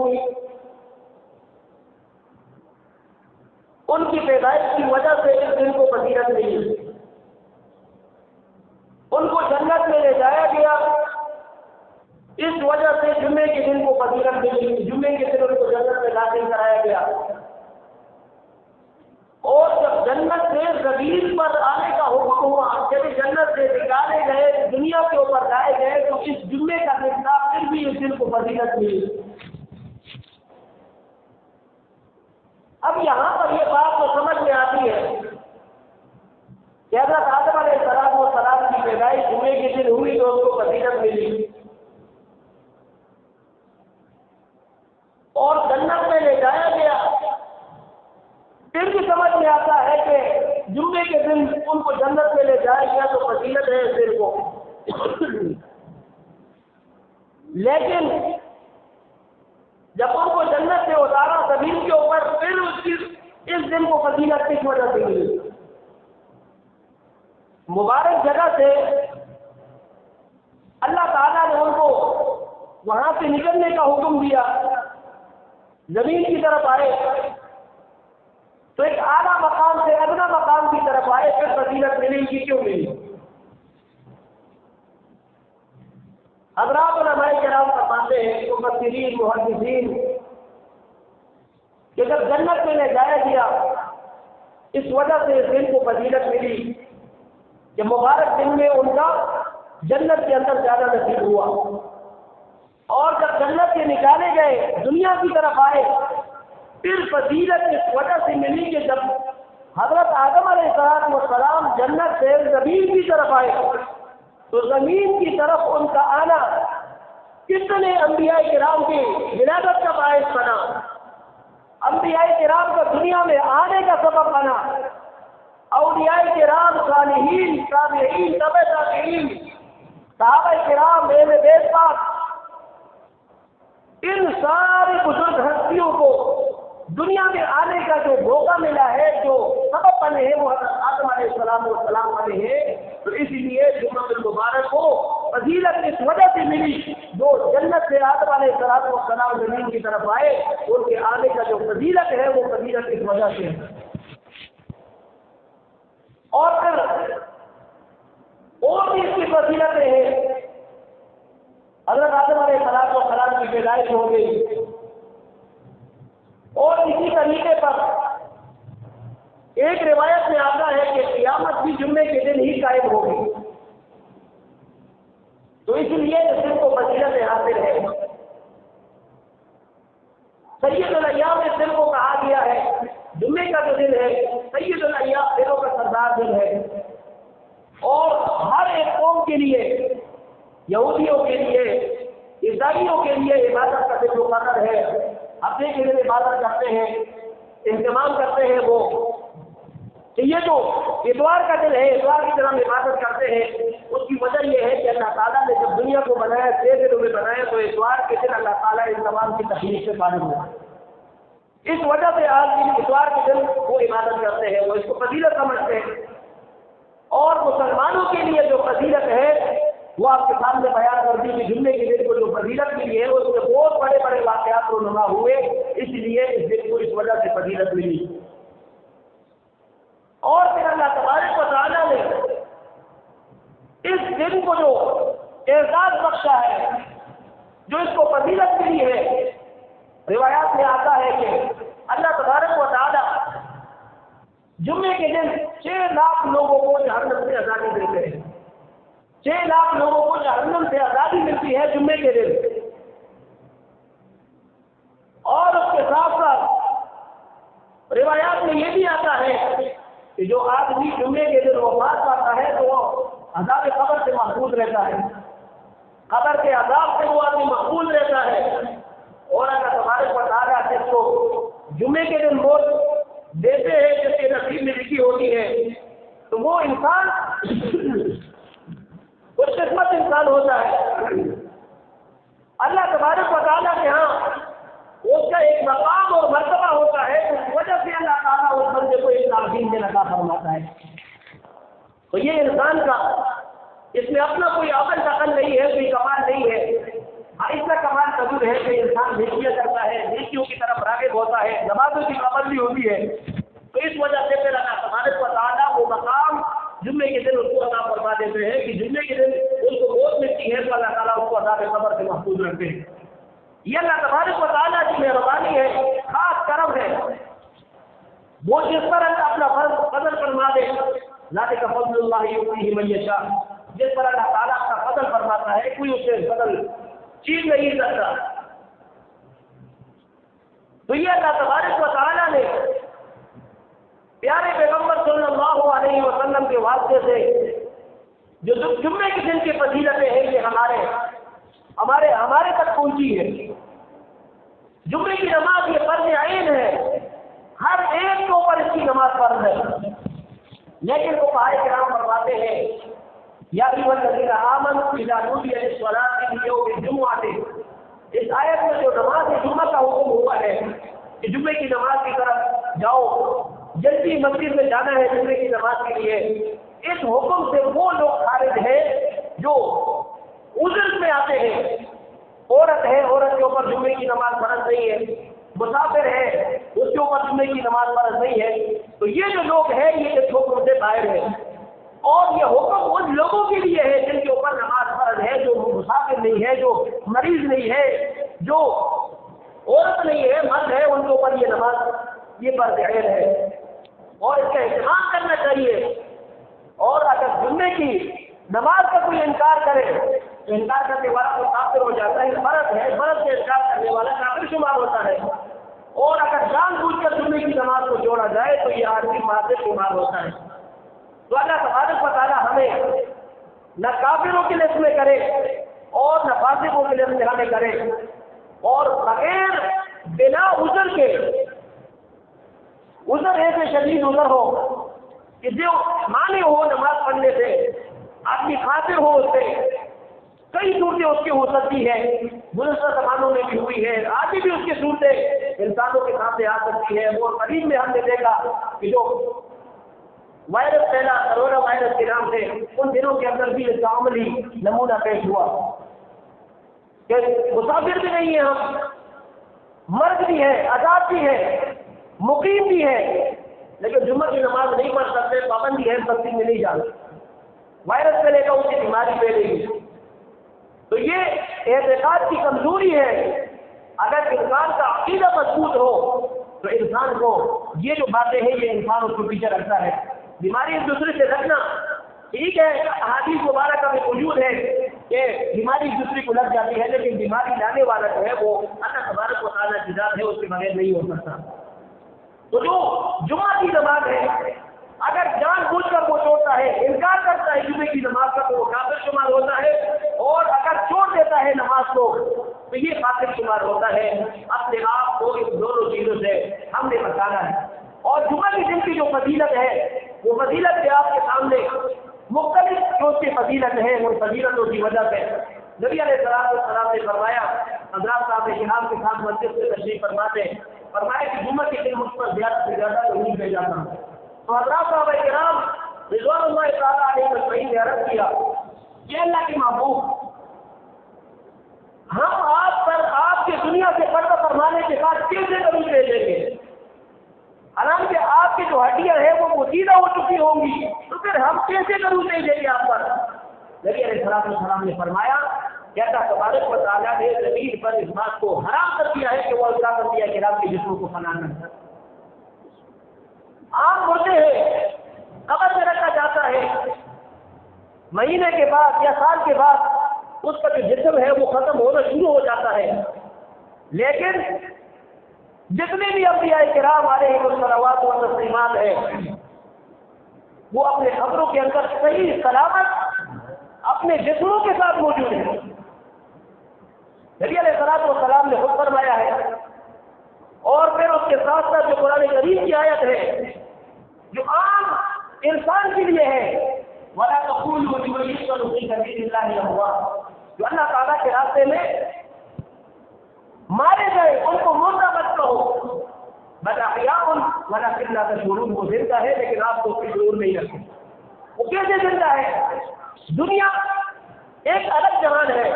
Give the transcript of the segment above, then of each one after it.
ہوئی، ان کی پیدائش کی وجہ سے اس دن کو فضیلت ملی، ان کو جنت میں لے جایا گیا، اس وجہ سے جمعے کے دن کو فضیلت ملی، جمعے کے دن ان کو جنت میں داخل کرایا گیا۔ اور جب جنت سے زمین پر آنے کا حکم ہوا، جب جنت سے نکالے گئے، دنیا کے اوپر لائے گئے، تو اس جمعے کا دن تھا، پھر بھی اس دن کو فضیلت ملی۔ اب یہاں پر یہ بات تو سمجھ میں آتی ہے کہ حضرت آدم علیہ السلام کی پیدائش جمعے کے دن ہوئی تو اس کو فضیلت ملی، اور جنت میں لے جایا گیا، پھر بھی سمجھ میں آتا ہے کہ جمعے کے دن ان کو جنت میں لے جایا گیا تو فضیلت ہے اس دن کو۔ لیکن جب ان کو جنت سے اتارا زمین کے اوپر، پھر اس دن کو فضیلت کس وجہ سے ملی؟ مبارک جگہ سے اللہ تعالیٰ نے ان کو وہاں سے نکلنے کا حکم دیا، زمین کی طرف آئے تو ایک اعلیٰ مقام سے ادنا مقام کی طرف آئے، پھر فضیلت ملی گی، کیوں ملی؟ حضرات علماء کرام فرماتے ہیں، مفسرین محدثین، کہ جب جنت میں لے جایا گیا اس وجہ سے اس دن کو فضیلت ملی کہ مبارک دن میں ان کا جنت کے اندر زیادہ نصیب ہوا، اور جب جنت سے نکالے گئے دنیا کی طرف آئے، پھر فضیلت اس وجہ سے ملی کہ جب حضرت آدم علیہ السلام جنت سے زمین کی طرف آئے تو زمین کی طرف ان کا آنا کتنے انبیاء کرام کی ولادت کا باعث بنا، انبیاء کرام کا دنیا میں آنے کا سبب بنا، اولیاء کرام، صالحین، تابعین، تبع تابعین، صحابہ کرام، اہل بیت پاک، ان ساری بزرگ ہستیوں کو دنیا میں آنے کا جو موقع ملا ہے، جو سبب بنے ہیں، وہ حضرت آدم علیہ السلام والے ہیں۔ تو اسی لیے جمعہ المبارک کو فضیلت اس وجہ سے ملی، جو جنت سے آدم علیہ السلام زمین کی طرف آئے، ان کے آنے کا جو فضیلت ہے وہ فضیلت اس وجہ سے ہے۔ اور پھر اور بھی اس کی فضیلتیں ہیں، حضرت آدم علیہ السلام کی پیدائش ہو گئی، اور اسی طریقے پر ایک روایت میں آتا ہے کہ قیامت بھی جمعے کے دن ہی قائم ہوگی، تو اس لیے اس دن کو فضیلت حاصل ہے۔ سید الایام اس دن کو کہا گیا ہے، جمعے کا جو دن ہے سید الایام، دنوں کا سردار دن ہے، اور ہر ایک قوم کے لیے، یہودیوں کے لیے، عیسائیوں کے لیے عبادت کا دن مقرر ہے، اپنے کے لیے عبادت کرتے ہیں، اہتمام کرتے ہیں وہ کہ یہ جو اتوار کا دن ہے، اتوار کی طرح عبادت کرتے ہیں۔ اس کی وجہ یہ ہے کہ اللہ تعالیٰ نے جب دنیا کو بنایا، 6 دنوں میں بنایا، تو اتوار کے دن اللہ تعالیٰ ان تمام کی تکلیف سے فارغ ہوا، اس وجہ سے آج اتوار کے دن وہ عبادت کرتے ہیں، وہ اس کو فضیلت سمجھتے ہیں۔ اور مسلمانوں کے لیے جو فضیلت ہے وہ آپ کے سامنے بیان کر دی کہ جمعے کے دن کو جو فضیلت ملی ہے، اس میں بہت بڑے بڑے واقعات رونما ہوئے، اس لیے اس دن کو اس وجہ سے فضیلت ملی۔ اور پھر اللہ تبارک و تعالیٰ نے اس دن کو جو اعزاز بخشا ہے، جو اس کو فضیلت ملی ہے، روایات میں آتا ہے کہ اللہ تبارک و تعالیٰ جمعے کے دن 6 لاکھ لوگوں کو جہنم سے آزادی دیتے ہیں، 6 لاکھ لوگوں کو جہنم سے آزادی ملتی ہے جمعے کے دن۔ اور اس کے ساتھ ساتھ روایات میں یہ بھی آتا ہے کہ جو آدمی جمعے کے دن وفات پاتا ہے تو وہ عذاب قبر سے محفوظ رہتا ہے، قبر کے عذاب سے وہ آدمی محفوظ رہتا ہے۔ اور اگر تبارک و تعالیٰ جس کو جمعے کے دن موت دیتے ہیں، جس کے نصیب میں لکھی ہوتی ہے، تو وہ انسان خوش قسمت انسان ہوتا ہے۔ اللہ تبارک و تعالیٰ کے ہاں اس کا ایک مقام اور مرتبہ ہوتا ہے، اس وجہ سے اللہ تعالیٰ اس بندے کو ایک تعظیم میں عطا فرماتا ہے۔ تو یہ انسان کا اس میں اپنا کوئی عمل دخل نہیں ہے، کوئی کمال نہیں ہے۔ اس کا کمال ضرور ہے کہ انسان نیکیاں کرتا ہے، ہوتا ہے، نمازوں کی پابندی ہوتی ہے، تو اس وجہ سے پھر اللہ تبارک و تعالیٰ وہ مقام جمعے کے دن اس کو عطا فرما دیتے ہیں کہ جمعے کے دن اس کو موت ملتی ہے تو اللہ تعالیٰ اس کو عذاب قبر سے محفوظ رکھتے ہیں۔ یہ اللہ تبارک و تعالیٰ کی مہربانی ہے، خاص کرم ہے، وہ جس پر اللہ اپنا فضل فرما دے، ذالک فضل اللہ یؤتیہ من یشاء، جس پر اللہ تعالیٰ کا فضل فرماتا ہے کوئی اسے فضل چین نہیں سکتا۔ تو یہ اللہ تبارک و تعالیٰ نے پیارے پیغمبر صلی اللہ علیہ وسلم کے واسطے سے جو جمعے کے دن کی فضیلتیں ہیں یہ ہمارے تک پہنچی ہے۔ جمعے کی نماز یہ فرض عین ہے، ہر ایک کے اوپر اس کی نماز فرض ہے، لیکن وہ فقہاء کرام فرماتے ہیں یا ایھا الذین آمنوا اذا نودی للصلاۃ من یوم الجمعۃ، اس آیت میں جو نماز جمعہ کا حکم ہوا ہے کہ جمعے کی نماز کی طرف جاؤ، جلدی مسجد میں جانا ہے جمعے کی نماز کے لیے، اس حکم سے وہ لوگ خارج ہیں جو عذر میں آتے ہیں۔ عورت ہے، عورت کے اوپر جمعے کی نماز فرض نہیں ہے، مسافر ہے اس کے اوپر جمعے کی نماز فرض نہیں ہے، تو یہ جو لوگ ہیں یہ اس حکم سے باہر ہے، اور یہ حکم ان لوگوں کے لیے ہے جن کے اوپر نماز فرض ہے، جو مسافر نہیں ہے، جو مریض نہیں ہے، جو عورت نہیں ہے، مرد ہے، ان کے اوپر یہ نماز یہ فرض عین ہے اور اس کا اہتمام کرنا چاہیے۔ اور اگر جمعے کی نماز کا کوئی انکار کرے تو انکار کرنے والا تو کافر ہو جاتا ہے، فرض ہے، فرض سے انکار کرنے والا کافر شمار ہوتا ہے، اور اگر جان بوجھ کر جمعے کی نماز کو جوڑا جائے تو یہ آدمی معذر شمار ہوتا ہے۔ تو اللہ تبارک و تعالیٰ ہمیں نہ کافروں کے لیے اس میں کرے اور نہ فاسقوں کے لیے اس میں کرے، اور بغیر بلا عذر کے، عذر ایسے شدید عذر ہو کہ جو مانے ہو نماز پڑھنے سے، آدمی خاطر ہو اس سے، کئی صورتیں اس کی ہو سکتی ہے، گزشتہ زمانوں میں بھی ہوئی ہے، آج بھی اس کی صورتیں انسانوں کے سامنے آ سکتی ہے۔ وہ قریب میں ہم نے دیکھا کہ جو وائرس پھیلا کرونا وائرس کے نام سے، ان دنوں کے اندر بھی اس کا عملی نمونہ پیش ہوا کہ مسافر بھی نہیں ہے، ہم مرد بھی ہے، آزاد بھی ہے، مقیم بھی ہے، لیکن جمعہ کی نماز نہیں پڑھ سکتے، پابندی ہے، مسجد میں نہیں جانا، وائرس پھیلے گا اس کی بیماری پھیلے گی۔ تو یہ اعتقاد کی کمزوری ہے۔ اگر انسان کا عقیدہ مضبوط ہو تو انسان کو یہ جو باتیں ہیں یہ انسان اس کو پیچھے رکھتا ہے۔ بیماری ایک دوسرے سے رکھنا ٹھیک ہے، احادیث مبارکہ میں موجود ہے کہ بیماری ایک دوسرے کو لگ جاتی ہے، لیکن بیماری لانے والا جو ہے وہ اللہ تبارک و تعالیٰ کی ذات ہے، اس کے بغیر نہیں ہو سکتا۔ تو جو جمعہ کی نماز ہے اگر جان بوجھ کر وہ چھوڑتا ہے، انکار کرتا ہے جمعے کی نماز کا تو وہ کافر شمار ہوتا ہے، اور اگر چھوڑ دیتا ہے نماز کو تو یہ فاسق شمار ہوتا ہے۔ اپنے آپ کو ان دونوں چیزوں سے ہم نے بچانا ہے۔ اور جمعہ کے دن کی جو فضیلت ہے وہ فضیلت کے آپ کے سامنے مختلف جو اس کی فضیلت ہے، ان فضیلتوں کی وجہ سے نبی علیہ السلام نے فرمایا، حضرات صاحب شہاب کے ساتھ مسجد سے تشریف فرمایا کہ جمعہ کے دن مجھ پر زیادہ سے زیادہ نہیں بھیجا تھا۔ تو حضرات صاحب کرام رضوان اللہ تعالیٰ علیہ مجمعین نے عرض کیا کہ اللہ کے محبوب، ہم آپ پر آپ کے دنیا سے پردہ فرمانے کے بعد کیسے درود بھیجیں گے؟ حالانکہ آپ کی جو ہڈیاں ہیں وہ پوشیدہ ہو چکی ہوں گی، تو پھر ہم کیسے درود بھیجیں گے آپ پر؟ نبی علیہ السلام نے فرمایا کہ اللہ تبارک و تعالیٰ نے زمین پر اس بات کو حرام کر دیا ہے کہ وہ اللہ انبیاء کرام کے جسموں کو فنا نہ کرے۔ عام مردے ہیں، قبر میں رکھا جاتا ہے، مہینے کے بعد یا سال کے بعد اس کا جو جسم ہے وہ ختم ہونا شروع ہو جاتا ہے، لیکن جتنے بھی انبیاء کرام علیہ الصلوات و تسلیمات ہیں وہ اپنے قبروں کے اندر صحیح سلامت اپنے جسموں کے ساتھ موجود ہیں۔ نبی علیہ السلام نے خود فرمایا ہے، اور پھر اس کے ساتھ ساتھ جو قرآن کریم کی آیت ہے جو عام انسان کے لیے ہے، وَلَا تَقُولُوا لِمَن يُقْتَلُ فِي سَبِيلِ اللَّهِ أَمْوَاتٌ، جو اللہ تعالیٰ کے راستے میں مارے گئے ان کو مردہ مت کہو، بل احیاء ولکن لا تشعرون، وہ زندہ ہے لیکن آپ کو شعور نہیں رکھتے۔ وہ کیسے زندہ ہے؟ دنیا ایک الگ جہان ہے،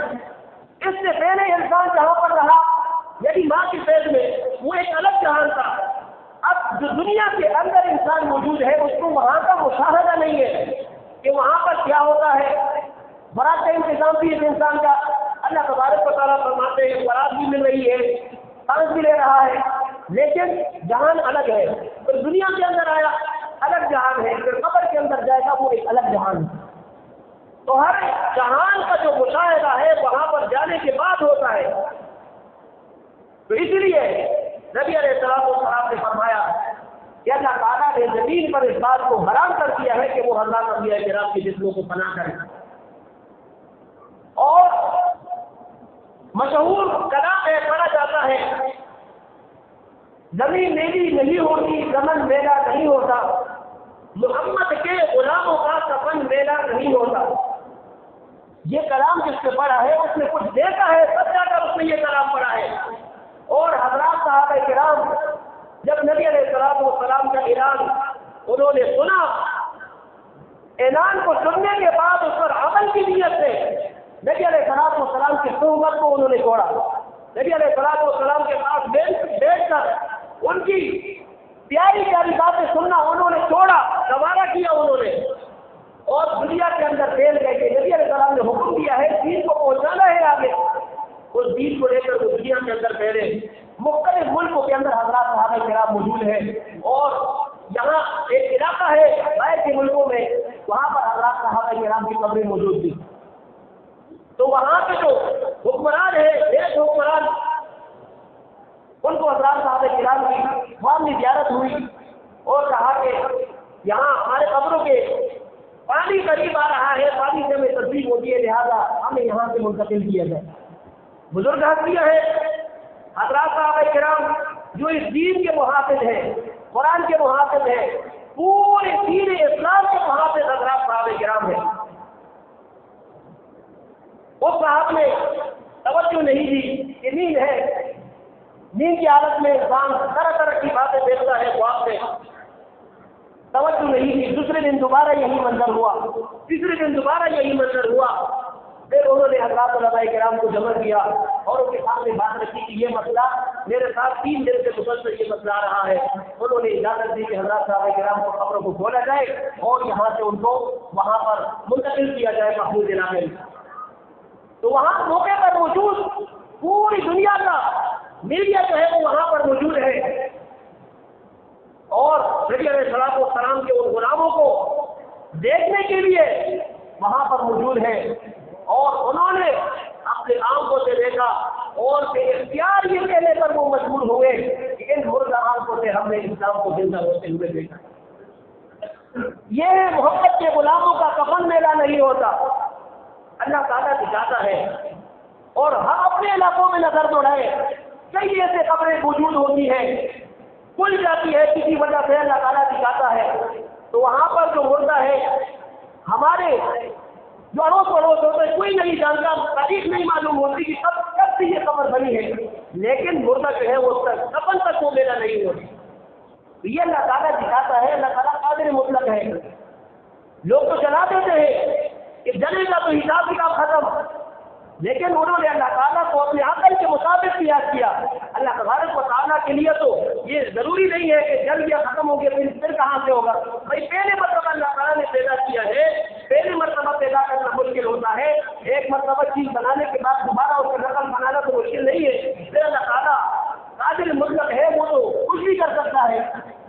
اس سے پہلے انسان جہاں پر رہا یعنی ماں کی پیٹ میں وہ ایک الگ جہان جو دنیا کے اندر انسان موجود ہے اس کو وہاں کا مشاہدہ نہیں ہے کہ وہاں پر کیا ہوتا ہے. برات کا انتظام بھی ہے انسان کا. اللہ تبارک و تعالیٰ فرماتے ہیں برات بھی مل رہی ہے, سانس بھی لے رہا ہے, لیکن جہان الگ ہے. پھر دنیا کے اندر آیا الگ جہان ہے, پھر قبر کے اندر جائے گا وہ ایک الگ جہان ہے. تو ہر جہان کا جو مشاہدہ ہے وہاں پر جانے کے بعد ہوتا ہے. تو اس لیے نبی علیہ السلام نے فرمایا کہ اللہ تعالیٰ نے زمین پر اس بات کو حرام کر دیا ہے کہ وہ حضرات انبیاء کرام کے جسموں کو فنا کریں. اور مشہور کلام میں پڑھا جاتا ہے زمین میلی نہیں ہوتی, زمن میلا نہیں ہوتا, محمد کے غلاموں کا کفن میلا نہیں ہوتا. یہ کلام جس نے پڑھا ہے اس نے کچھ دیکھا ہے, سب جا کر اس نے یہ کلام پڑھا ہے. اور حضرات صحابہ کرام جب نبی علیہ السلام کا اعلان انہوں نے سنا, اعلان کو سننے کے بعد اس پر عمل کی نیت سے نبی علیہ السلام کی صحبت کو انہوں نے چھوڑا. نبی علیہ السلام کے پاس بیٹھ کر ان کی پیاری پیاری باتیں سننا انہوں نے چھوڑا, گوارا کیا انہوں نے, اور دنیا کے اندر پھیل گئے کہ نبی علیہ السلام نے حکم دیا ہے دین کو پہنچانا ہے آگے. اس دین کو لے کر وہ دنیا کے اندر پھیلے. مختلف ملکوں کے اندر حضرات صحابہ کرام موجود ہیں, اور یہاں ایک علاقہ ہے باہر کے ملکوں میں, وہاں پر حضرات صحابہ کرام کی قبریں موجود تھی. تو وہاں پہ جو حکمران ہے, دیش حکمران, ان کو حضرات صحابہ کرام کی وہاں بھی زیارت ہوئی اور کہا کہ یہاں ہمارے قبروں کے پانی قریب آ رہا ہے, پانی سے ہمیں تصدیق ہوتی ہے, لہٰذا ہمیں یہاں سے منتقل کیا جائے. بزرگ ہستیاں ہیں حضرات صحابہ کرام جو اس دین کے محافظ ہیں, قرآن کے محافظ ہیں, پورے دین اسلام کے محافظ حضرات صحابہ کرام ہیں. اس صاحب نے توجہ نہیں دی کہ نیند ہے, نیند کی حالت میں انسان طرح طرح کی باتیں دیکھتا ہے, خواب سے توجہ نہیں دی. دوسرے دن دوبارہ یہی منظر ہوا, تیسرے دن دوبارہ یہی منظر ہوا. پھر انہوں نے حضرات علماء کرام کو جمع کیا اور ان کے سامنے بات رکھی کہ یہ مسئلہ میرے ساتھ 3 دن سے مسلسل یہ مسئلہ آ رہا ہے. انہوں نے اجازت دی کہ حضرات صحابہ کرام کو قبروں کو کھولا جائے اور یہاں سے ان کو وہاں پر منتقل کیا جائے محفوظ علاقے میں. تو وہاں موقع پر موجود پوری دنیا کا میڈیا جو ہے وہ وہاں پر موجود ہے, اور نبی علیہ السلام کے ان غلاموں کو دیکھنے کے لیے وہاں پر موجود ہے, اور انہوں نے اپنے آنکھوں سے دیکھا اور بے اختیار یہ کہنے پر وہ مجبور ہوئے کہ ان مردہ آنکھوں سے ہم نے اسلام کو زندہ ہوتے ہوئے دیکھا. یہ محمد کے غلاموں کا کفن میلہ نہیں ہوتا, اللہ تعالیٰ دکھاتا ہے. اور ہم اپنے علاقوں میں نظر دوڑائے, کئی ایسے قبریں موجود ہوتی ہیں, کھل جاتی ہے کسی وجہ سے, اللہ تعالیٰ دکھاتا ہے. تو وہاں پر جو مردہ ہے ہمارے جو اڑوس پڑوس ہوتے ہیں کوئی نہیں جانتا, تاریخ نہیں معلوم ہوتی کہ کب سے یہ قبر بنی ہے, لیکن مردہ جو ہے وہ کفن تک وہ میلہ نہیں ہوتی. یہ اللہ تعالیٰ دکھاتا ہے, اللہ تعالیٰ قادر مطلق ہے. لوگ تو چلا دیتے ہیں کہ جلے گا تو حساب کتاب ختم, لیکن انہوں نے اللہ تعالیٰ کو اپنے عقل کے مطابق یاد کیا. اللہ تبارک و تعالیٰ کے لیے تو یہ ضروری نہیں ہے کہ جل گیا ختم ہو گیا پھر کہاں سے ہوگا. بھائی پہلے مرتبہ اللہ تعالیٰ نے پیدا کیا ہے, پہلے مرتبہ پیدا کرنا مشکل ہوتا ہے. ایک مرتبہ چیز بنانے کے بعد دوبارہ اس کا نقل بنانا تو مشکل نہیں ہے. پھر اللہ تعالیٰ قادر مطلق ہے, وہ تو کچھ بھی کر سکتا ہے.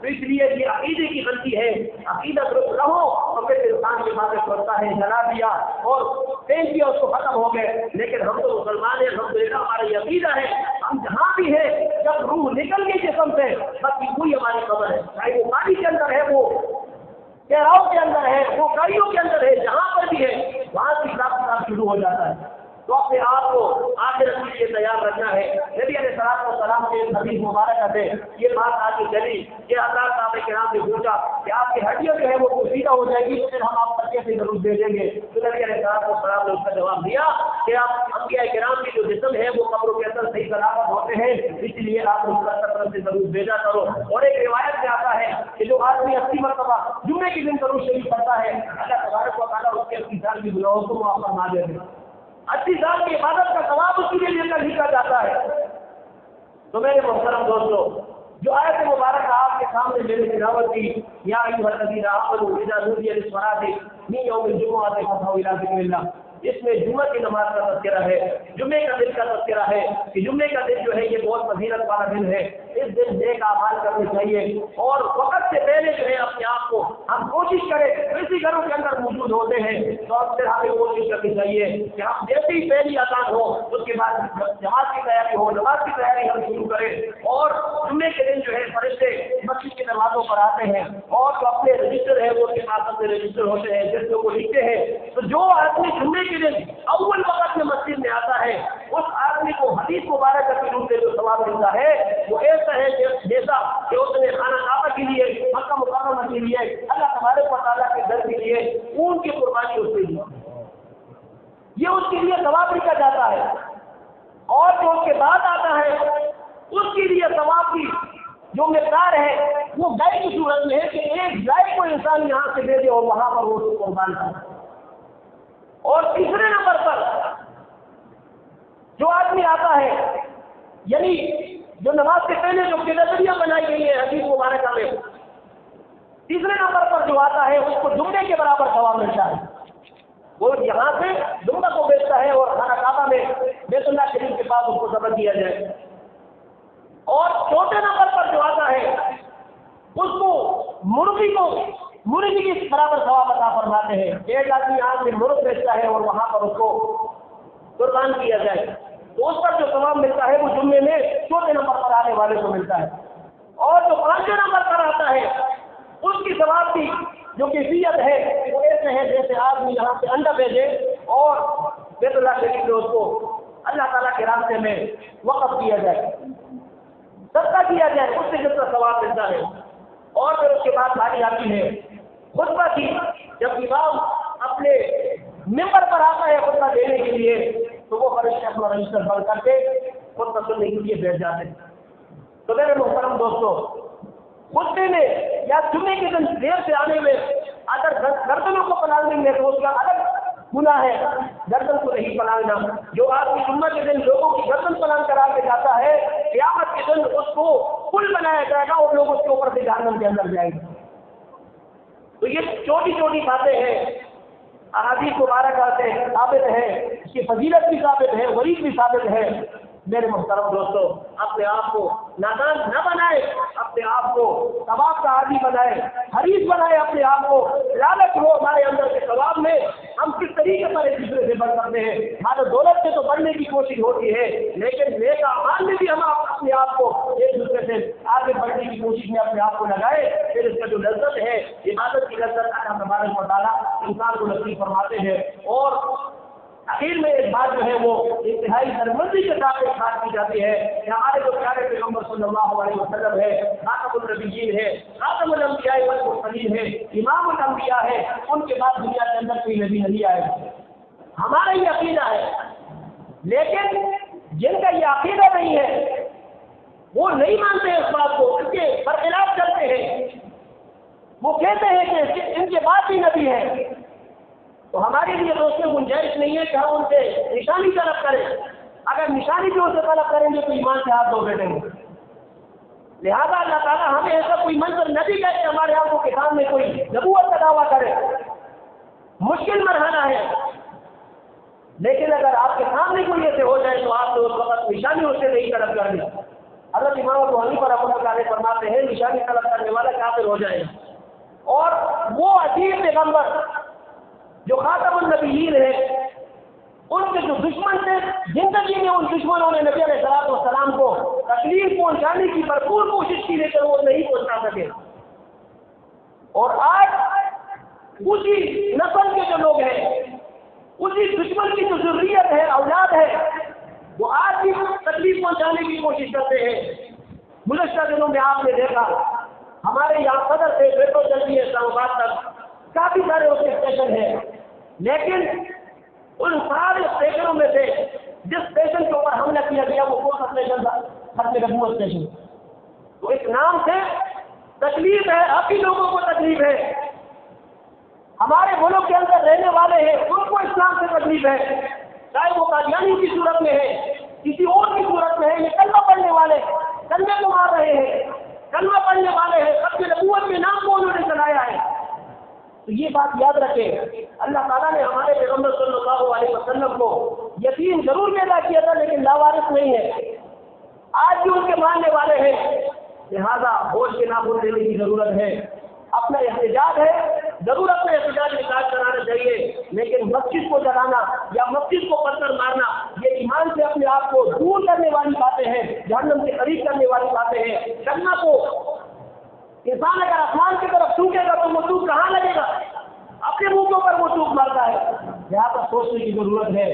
تو اس لیے یہ عقیدے کی غلطی ہے. عقیدہ درست رہو تو پھر انسان کے باتیں سوچتا ہے, جلا دیا اور پھینک دیا, اس کو ختم ہو گئے. لیکن ہم تو مسلمان ہیں, ہم تو ہمارا یہ عقیدہ ہے, ہم جہاں بھی ہے جب روح نکل گئی جسم سے بس کوئی ہماری خبر ہے, چاہے وہ پانی کے اندر ہے, وہ گہراؤ کے اندر ہے, وہ گاڑیوں کے اندر ہے, جہاں پر بھی ہے وہاں سے حساب کتاب شروع ہو جاتا ہے. تو اپنے آپ کو آخرت کے لیے تیار رکھنا ہے. نبی علیہ السلام کے حدیث مبارکہ سے یہ بات آگے چلی کہ حضرات صحابہ کرام نے پوچھا کہ آپ کی ہڈیاں جو ہے وہ پوشیدہ ہو جائے گی تو پھر ہم آپ کو کیسے ضرور دے دیں گے. تو نبی علیہ السلام نے اس کا جواب دیا کہ آپ انبیاء کرام کی جو جسم ہے وہ قبروں کے اندر صحیح سلامت ہوتے ہیں, اس لیے آپ ان کا طرف سے ضرور بھیجا کرو. اور ایک روایت میں آتا ہے کہ جو آدمی 80 مرتبہ جمعے کے دن ضرور شریف پڑھتا ہے, اللہ تبارک و تعالیٰ اس کے 80 سال کی گناہوں کو معاف فرما دیتے ہیں. 80 سال کی عبادت کا ثواب اس کے لیے لکھا جاتا ہے. تو میرے محترم دوستو, جو آیت مبارکہ آپ کے سامنے میرے تلاوت کی، یا ایھا الذین آمنوا اذا نودی للصلاۃ من یوم الجمعۃ فاسعوا الی ذکر اللہ، اس میں جمعہ کی نماز کا تذکرہ ہے، جمعے کا دن کا تذکرہ ہے کہ جمعے کا دن جو ہے یہ بہت فضیلت والا دن ہے، اس دن نیک اعمال کرنے چاہیے، اور وقت سے پہلے جو ہے اپنے آپ کو ہم کوشش کریں، اسی گھروں کے اندر موجود ہوتے ہیں تو اب پھر ہمیں کوشش کرنی چاہیے کہ ہم جیسے ہی پہلی اذان ہو اس کے بعد جماعت کی تیاری ہو، نماز کی تیاری ہم شروع کریں، اور جمعے کے دن جو ہے فرشتے مسجد کے دروازوں پر آتے ہیں اور جو اپنے رجسٹر ہے وہ اس کے پاس اپنے رجسٹر ہوتے ہیں جس کو لکھتے ہیں، تو جو آدمی جمعے کے دن اول وقت میں مسجد میں آتا ہے اس آدمی کو حدیث مبارکہ کے روپ میں جو ثواب ملتا ہے وہ ایسا ہے جیسا کہ اس نے خانہ کعبہ کے لیے، مکہ مکرمہ کے لیے، اللہ تبارک و تعالیٰ کے در کے لیے اون کی قربانی اس نے دی، یہ اس کے لیے ثواب لکھا جاتا ہے، اور جو اس کے بعد آتا ہے اس کے لیے ثواب کی جو مقدار ہے وہ گائے کی صورت میں ہے کہ ایک گائے کو انسان یہاں سے دے دے اور وہاں پر وہ قربان کرے۔ اور تیسرے نمبر پر جو آدمی آتا ہے، یعنی جو نماز سے پہلے جو نظریہ بنائی گئی ہے حدیث مبارکہ میں، تیسرے نمبر پر جو آتا ہے اس کو جمعے کے برابر ثواب ملتا ہے، وہ یہاں سے جمعہ کو بیچتا ہے اور خانہ کعبہ میں بیت اللہ شریف کے پاس اس کو ذبح کیا جائے۔ اور چوتھے نمبر پر جو آتا ہے اس کو مرغی کی برابر ثواب عطا فرماتے ہیں، ایک آدمی یہاں سے مرغ بیچتا ہے اور وہاں پر اس کو قربان کیا جائے تو اس پر جو ثواب ملتا ہے وہ جمعے میں چوتھے نمبر پر آنے والے کو ملتا ہے۔ اور جو پانچویں نمبر پر آتا ہے اس کی ثواب کی جو کیفیت ہے وہ ایسے ہے جیسے آدمی یہاں سے انڈا بھیجے اور بیت اللہ شریف میں اس کو اللہ تعالیٰ کے راستے میں وقف کیا جائے، صدقہ کیا جائے، اس سے جتنا ثواب ملتا ہے۔ اور پھر اس کے بعد باری آتی ہے خطبہ کی، جب امام اپنے ممبر پر آتا ہے خطبہ دینے کے لیے تو وہ فرشتے اپنا رجسٹر بند کر کے خطبہ سننے کے لیے بیٹھ جاتے ہیں۔ تو میرے محترم دوستو، خطبے میں یا جمعے کے دن دیر سے آنے میں اگر گردنوں کو پلاننے میں تو اس کا الگ گناہ ہے، گردن کو نہیں پلاننا۔ جو آدمی جمعہ کے دن لوگوں کی گردن پلان کرا کے جاتا ہے قیامت کے دن اس کو پل بنایا جائے گا اور لوگ اس کے اوپر سے جہنم کے اندر جائیں گے۔ تو یہ چھوٹی چھوٹی باتیں ہیں، احادیث مبارکہ سے ثابت ہے، اس کی فضیلت بھی ثابت ہے، وعید بھی ثابت ہے۔ میرے محترم دوستو، اپنے آپ کو نادان نہ بنائے، اپنے آپ کو ثواب کا عادی بنائے، حریص بنائے اپنے آپ کو، لالچ ہو ہمارے اندر کے ثواب میں، ہم کس طریقے پر ایک دوسرے سے بڑھ سکتے ہیں۔ ہمارے دولت سے تو بڑھنے کی کوشش ہوتی ہے لیکن نیک اعمال میں بھی ہم اپنے آپ کو ایک دوسرے سے آگے بڑھنے کی کوشش میں اپنے آپ کو لگائے، پھر اس کا جو لذت ہے عبادت کی لذت اللہ تبارک و تعالیٰ انسان کو نصیب فرماتے ہیں۔ اور آخر میں ایک بات جو ہے وہ انتہائی سرمندی کے ساتھ ایک بات کی جاتی ہے کہ ہمارے جو پیارے پیغمبر صلی اللہ علیہ وسلم ہے، خاتم النبیین ہے، خاتم الانبیاء والمرسلین ہے، امام الانبیاء ہے، ان کے بعد دنیا کے اندر کوئی نبی نہیں آئے۔ ہمارا یہ عقیدہ ہے، لیکن جن کا یہ عقیدہ نہیں ہے وہ نہیں مانتے اس بات کو، ان کے برخلاف چلتے ہیں، وہ کہتے ہیں کہ ان کے بعد بھی نبی ہے، تو ہمارے لیے تو اس میں گنجائش نہیں ہے کہ ہم ان سے نشانی طلب کریں۔ اگر نشانی بھی ان سے طلب کریں گے تو ایمان سے ہاتھ دھو بیٹھیں گے۔ لہذا اللہ تعالیٰ ہمیں ایسا کوئی منظر نبی کہ ہمارے آنکھوں کے سامنے کوئی نبوت کا دعویٰ کرے، مشکل مرحلہ ہے، لیکن اگر آپ کے سامنے کوئی ایسے ہو جائے تو آپ نے اس وقت نشانی اس سے نہیں طلب کرنی۔ حضرت امام ابو حنیفہ رحمۃ اللہ علیہ فرماتے ہیں نشانی طلب کرنے والا کافر ہو جائے۔ اور وہ عجیب پیغمبر جو خاتم النبیین ہے، ان کے جو دشمن تھے، زندگی میں ان دشمنوں نے نبی علیہ السلام کو تکلیف پہنچانے کی بھرپور کوشش کی لیکن وہ نہیں پہنچا سکے۔ اور آج اسی نسل کے جو لوگ ہیں، اسی دشمن کی جو ذریت ہے، اولاد ہے، وہ آج بھی تکلیف پہنچانے کی کوشش کرتے ہیں۔ گزشتہ دنوں میں آپ نے دیکھا ہمارے یہاں صدر سے میٹرو چلتی ہے اسلام آباد تک، کافی سارے اس کے اسٹیشن ہیں، لیکن ان سارے اسٹیشنوں میں سے جس اسٹیشن کے اوپر حملہ کیا گیا وہ کون سا اسٹیشن تھا؟ ختم نبوت اسٹیشن۔ تو اس نام سے تکلیف ہے، آپ ہی لوگوں کو تکلیف ہے، ہمارے ملک کے اندر رہنے والے ہیں ان کو اسلام سے تکلیف ہے، چاہے وہ قادیانی کی صورت میں ہے، کسی اور کی صورت میں ہے، یہ کلمہ پڑھنے والے کلمے کو مار رہے ہیں، تو یہ بات یاد رکھیں، اللہ تعالیٰ نے ہمارے پیغمبر صلی اللہ علیہ وسلم کو یتیم ضرور پیدا کیا تھا لیکن لاوارث نہیں ہے، آج بھی ان کے ماننے والے ہیں، لہذا بوجھ کے ناخن لینے کی ضرورت ہے۔ اپنا احتجاج ہے، ضرور اپنے احتجاج میں کاج کرانا چاہیے، لیکن مسجد کو جلانا یا مسجد کو پتھر مارنا یہ ایمان سے اپنے آپ کو دور کرنے والی باتیں ہیں، جہنم سے قریب کرنے والی باتیں ہیں۔ کرنا تو انسان اگر آسمان کی طرف تھوکے گا تو وہ تھوک کہاں لگے گا؟ اپنے منہ پر وہ تھوک مارتا ہے۔ یہاں پر سوچنے کی ضرورت ہے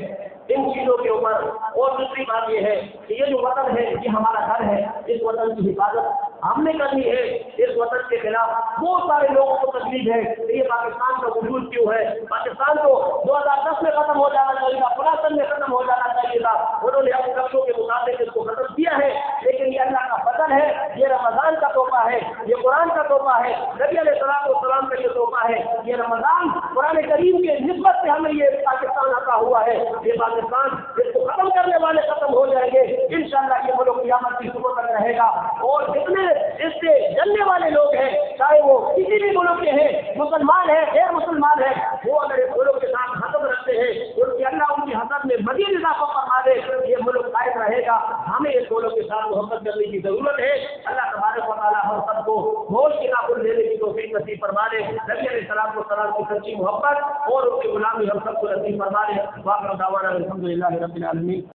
ان چیزوں کے اوپر۔ اور دوسری بات یہ ہے کہ یہ جو وطن ہے یہ ہمارا گھر ہے، اس وطن کی حفاظت ہم نے کرنی ہے۔ اس وطن کے خلاف بہت سارے لوگوں کو تکلیف ہے کہ یہ پاکستان کا وجود کیوں ہے، پاکستان کو 2010 میں ختم ہو جانا چاہیے تھا، 55 میں ختم ہو جانا چاہیے تھا، انہوں نے اپنے قبضوں کے مطابق اس کو ختم کیا ہے، لیکن یہ اللہ کا فضل ہے، یہ رمضان کا تحفہ ہے، یہ قرآن کا تحفہ ہے، نبی علیہ السلام کا یہ تحفہ ہے۔ یہ رمضان قرآن کریم کے نسبت سے ہمیں یہ پاکستان عطا ہوا ہے۔ یہ پاکستان اس کو ختم کرنے والے ختم ہو جائیں گے انشاءاللہ، یہ ملک قیامت کی صبح تک رہے گا۔ اور جتنے اس سے جلنے والے لوگ ہیں، چاہے وہ کسی بھی ملک کے ہیں، مسلمان ہیں غیر مسلمان ہیں، وہ اگر اس ملک کے ساتھ حسد رکھتے ہیں ان کی اللہ ان کی حسد میں مزید اضافہ فرما دے، یہ ملک قائم رہے گا۔ ہمیں اس ملک کے ساتھ محبت کرنے کی ضرورت ہے۔ اللہ تبارک و تعالیٰ ہم سب کو بوجھ کے ناخن لینے کی توفیق نصیب فرما دے، نبی علیہ السلام کی سچی محبت اور اس کی غلامی ہم سب کو نصیب فرما دے۔ واخر دعوانا الحمدللہ رب العالمین۔